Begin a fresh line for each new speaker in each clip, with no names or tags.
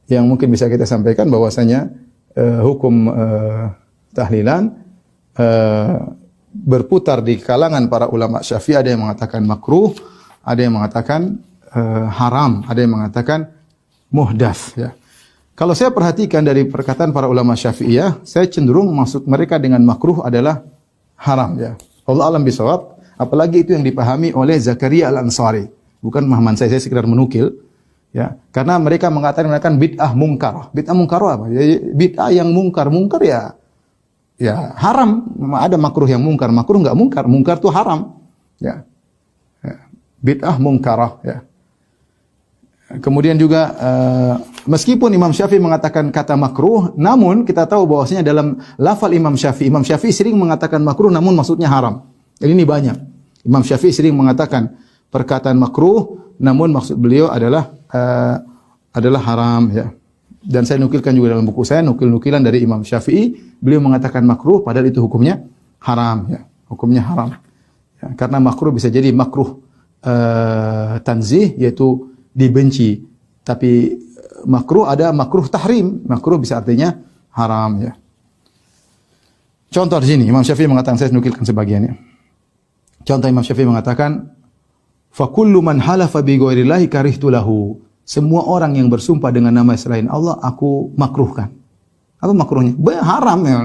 yang mungkin bisa kita sampaikan bahwasanya hukum tahlilan berputar di kalangan para ulama Syafi'i. Ada yang mengatakan makruh, ada yang mengatakan haram, ada yang mengatakan muhdats, ya. Kalau saya perhatikan dari perkataan para ulama Syafi'iyah, saya cenderung maksud mereka dengan makruh adalah haram, ya. Allah alam bisawab, apalagi itu yang dipahami oleh Zakaria Al-Ansari. Bukan pemahaman saya sekedar menukil, ya. Karena mereka mengatakan bid'ah mungkar. Bid'ah mungkar apa? Ya, bid'ah yang mungkar ya haram. Ada makruh yang mungkar, makruh enggak mungkar. Mungkar itu haram, ya. Bid'ah mungkarah, ya. Kemudian juga meskipun Imam Syafi'i mengatakan kata makruh, namun kita tahu bahwasanya dalam lafal Imam Syafi'i sering mengatakan makruh namun maksudnya haram. Jadi ini banyak. Imam Syafi'i sering mengatakan perkataan makruh namun maksud beliau adalah haram, ya. Dan saya nukilkan juga dalam buku saya, nukil-nukilan dari Imam Syafi'i, beliau mengatakan makruh padahal itu hukumnya haram, ya. Hukumnya haram. Ya, karena makruh bisa jadi makruh tanzih, yaitu dibenci. Tapi makruh ada makruh tahrim. Makruh bisa artinya haram, ya. Contoh di sini Imam Syafi'i mengatakan, saya nukilkan sebagiannya. Contoh Imam Syafi'i mengatakan, fa kullu man halafa bi ghairillahi karihtu lahu. Semua orang yang bersumpah dengan nama selain Allah aku makruhkan. Apa makruhnya? Haram, ya.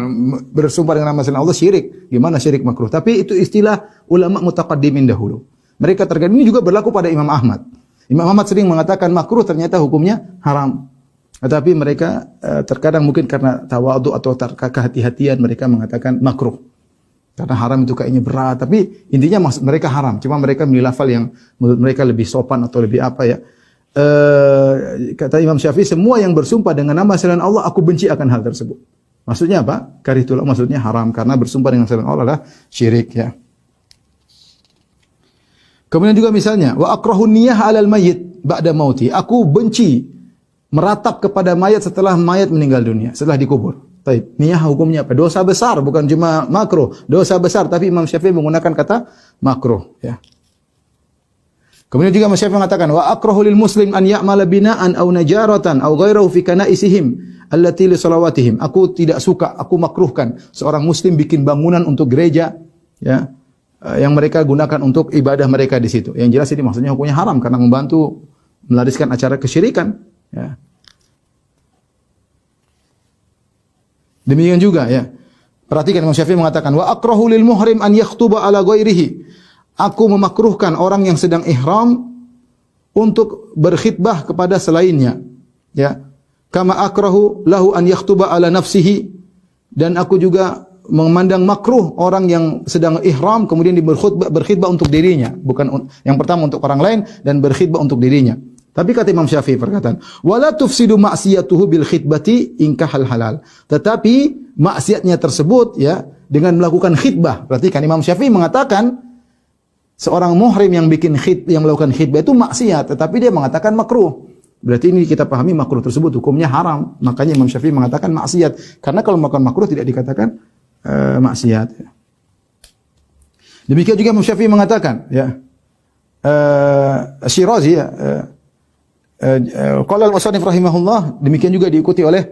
Bersumpah dengan nama selain Allah syirik. Gimana syirik makruh? Tapi itu istilah ulama mutaqaddimin dahulu. Mereka terkadang ini juga berlaku pada Imam Ahmad. Imam Ahmad sering mengatakan makruh, ternyata hukumnya haram. Tetapi mereka terkadang mungkin karena tawadhu atau kehati-hatian mereka mengatakan makruh. Karena haram itu kayaknya berat, tapi intinya maksud mereka haram. Cuma mereka memilih lafal yang menurut mereka lebih sopan atau lebih apa, ya. Kata Imam Syafi'i, semua yang bersumpah dengan nama selain Allah aku benci akan hal tersebut. Maksudnya apa? Karihtulah, maksudnya haram karena bersumpah dengan selain Allah adalah syirik, ya. Kemudian juga misalnya, wa akrahun niyah 'alal mayyit ba'da mauti. Aku benci meratap kepada mayat setelah mayat meninggal dunia, setelah dikubur. Baik, niyah hukumnya apa? Dosa besar, bukan cuma makruh. Dosa besar, tapi Imam Syafi'i menggunakan kata makruh, ya. Kemudian juga Imam Syafi'i mengatakan, wa akrahu lil muslim an ya'mala bina'an aw najaratan aw ghairahu fi kana'isihim allati li salawatihim. Aku tidak suka, aku makruhkan seorang muslim bikin bangunan untuk gereja, ya, yang mereka gunakan untuk ibadah mereka di situ. Yang jelas ini maksudnya hukumnya haram karena membantu melariskan acara kesyirikan, ya. Demikian juga, ya. Perhatikan Imam Syafi'i mengatakan, wa akrahu lil muhrim an yakhtuba ala ghairihi. Aku memakruhkan orang yang sedang ihram untuk berkhitbah kepada selainnya, ya. Kama akrahu lahu an yakhtuba ala nafsihi. Dan aku juga memandang makruh orang yang sedang ihram kemudian berkhitbah untuk dirinya, bukan yang pertama untuk orang lain dan berkhitbah untuk dirinya. Tapi kata Imam Syafi'i perkataan, wala tufsidu ma'siyatuhu bil khitbati in kahal halal. Tetapi maksiatnya tersebut, ya, dengan melakukan khitbah. Perhatikan Imam Syafi'i mengatakan seorang muhrim yang melakukan khitbah itu maksiat, tetapi dia mengatakan makruh. Berarti ini kita pahami makruh tersebut hukumnya haram. Makanya Imam Syafi'i mengatakan maksiat. Karena kalau melakukan makruh tidak dikatakan maksiat. Demikian juga Imam Syafi'i mengatakan, ya, Syirazi, ya, qala al-musannif rahimahullah, demikian juga diikuti oleh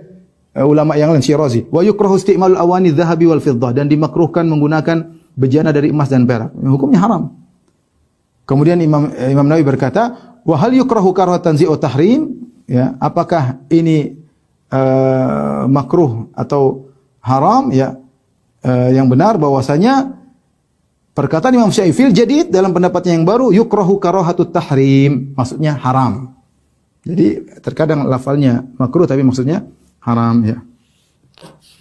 ulama yang lain, Syirazi. Wa yukrahu isti'malul awani dhahabi wal fiddah, dan dimakruhkan menggunakan bejana dari emas dan perak. Hukumnya haram. Kemudian Imam Nawawi berkata, wa hal yukrahu karahatan zi'u tahrim, ya, apakah ini makruh atau haram, ya. Yang benar bahwasanya perkataan Imam Syafi'i fil jadid dalam pendapatnya yang baru, yukrahu karahatut tahrim, maksudnya haram. Jadi terkadang lafalnya makruh tapi maksudnya haram, ya.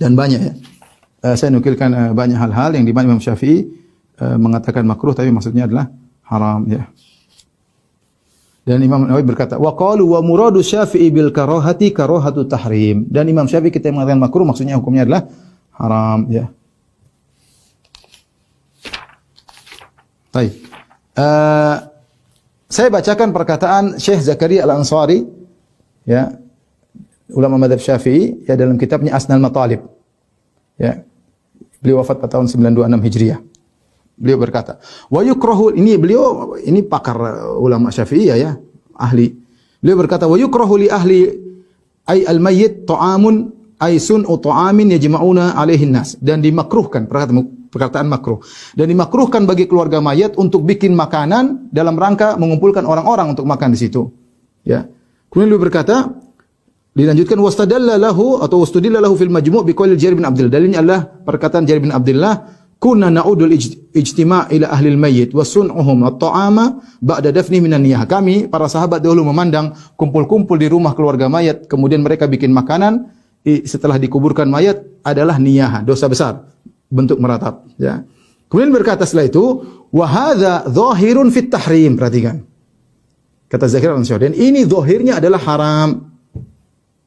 Dan banyak, ya. Saya nukilkan banyak hal-hal yang di mana Imam Syafi'i mengatakan makruh tapi maksudnya adalah haram, ya. Dan Imam Nawawi berkata, wa qalu wa muradu Syafi'i bil karahati karahatu tahrim. Dan Imam Syafi'i kita mengatakan makruh maksudnya hukumnya adalah haram, ya. Baik. Saya bacakan perkataan Syekh Zakaria Al-Ansari, ya, ulama mazhab Syafi'i, ya, dalam kitabnya Asnal Matalib. Ya. Beliau wafat pada tahun 926 Hijriah. Beliau berkata, wa yukrahu, ini pakar ulama Syafi'i, ya, ahli. Beliau berkata, wa yukrahu li ahli Ai al-mayyit ta'amun ay sun'u ta'amin yajma'una alaihi nas, dan dimakruhkan, perkataan makruh, dan dimakruhkan bagi keluarga mayat untuk bikin makanan dalam rangka mengumpulkan orang-orang untuk makan di situ. Ya. Kemudian beliau berkata, dilanjutkan wastadalla lahu atau wastudilla lahu fil majmu' biqaul Jarir bin Abdullah. Dalilnya adalah perkataan Jarir bin Abdullah, kunna na'udul ijtima' ila ahli al-mayyit wa sun'uhum at-ta'ama ba'da dafni minan niyah. Kami para sahabat dahulu memandang kumpul-kumpul di rumah keluarga mayat kemudian mereka bikin makanan setelah dikuburkan mayat adalah niyah, dosa besar, bentuk meratap, ya. Kemudian berkata setelah itu, wa hadza dhahirun fit tahrim. Perhatikan. Kata Zakir al-Ansari, ini zahirnya adalah haram.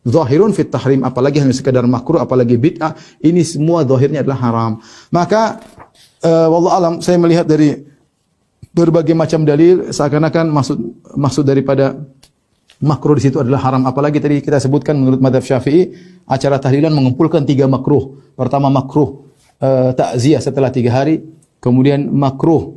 Zahirun fit tahrim, apalagi hanya sekadar makruh, apalagi bid'ah, ini semua zahirnya adalah haram. Maka wallahu alam, saya melihat dari berbagai macam dalil seakan-akan maksud daripada makruh di situ adalah haram. Apalagi tadi kita sebutkan menurut mazhab Syafi'i, acara tahlilan mengumpulkan 3 makruh. Pertama makruh takziah setelah 3 hari, kemudian makruh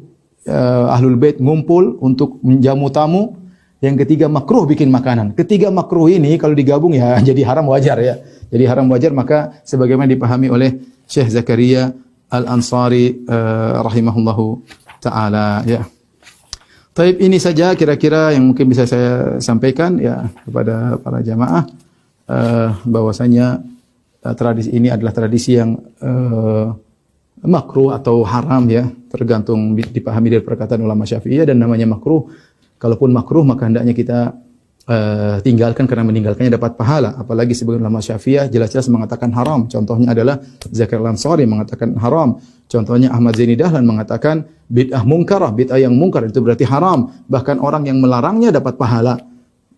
ahlul bait ngumpul untuk menjamu tamu. Yang ketiga makruh bikin makanan. Ketiga makruh ini kalau digabung ya jadi haram wajar ya. Jadi haram wajar, maka sebagaimana dipahami oleh Syekh Zakaria Al-Ansari rahimahullahu taala ya. Taib, ini saja kira-kira yang mungkin bisa saya sampaikan ya kepada para jamaah, bahwasanya tradisi ini adalah tradisi yang makruh atau haram ya, tergantung dipahami dari perkataan ulama Syafi'iyah. Dan namanya makruh, kalaupun makruh maka hendaknya kita tinggalkan karena meninggalkannya dapat pahala. Apalagi sebagian ulama Syafi'iyah jelas-jelas mengatakan haram. Contohnya adalah Zakir al-Ansari mengatakan haram. Contohnya Ahmad Zaini Dahlan mengatakan bid'ah mungkarah, bid'ah yang mungkar itu berarti haram. Bahkan orang yang melarangnya dapat pahala.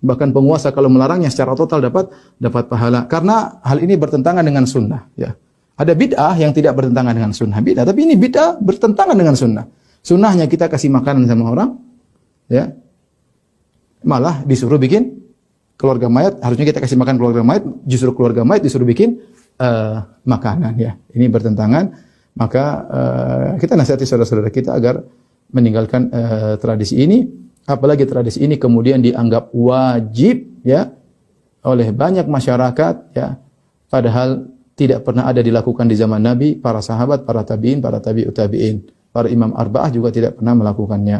Bahkan penguasa kalau melarangnya secara total dapat pahala. Karena hal ini bertentangan dengan sunnah ya. Ada bid'ah yang tidak bertentangan dengan sunnah bid'ah, tapi ini bid'ah bertentangan dengan sunnah. Sunnahnya kita kasih makanan sama orang ya, malah disuruh bikin keluarga mayat, harusnya kita kasih makan keluarga mayat, justru keluarga mayat disuruh bikin makanan ya. Ini bertentangan, maka kita nasihati saudara-saudara kita agar meninggalkan tradisi ini, apalagi tradisi ini kemudian dianggap wajib ya oleh banyak masyarakat ya, padahal tidak pernah ada dilakukan di zaman Nabi, para sahabat, para tabi'in, para tabi'ut tabi'in, para imam arba'ah juga tidak pernah melakukannya.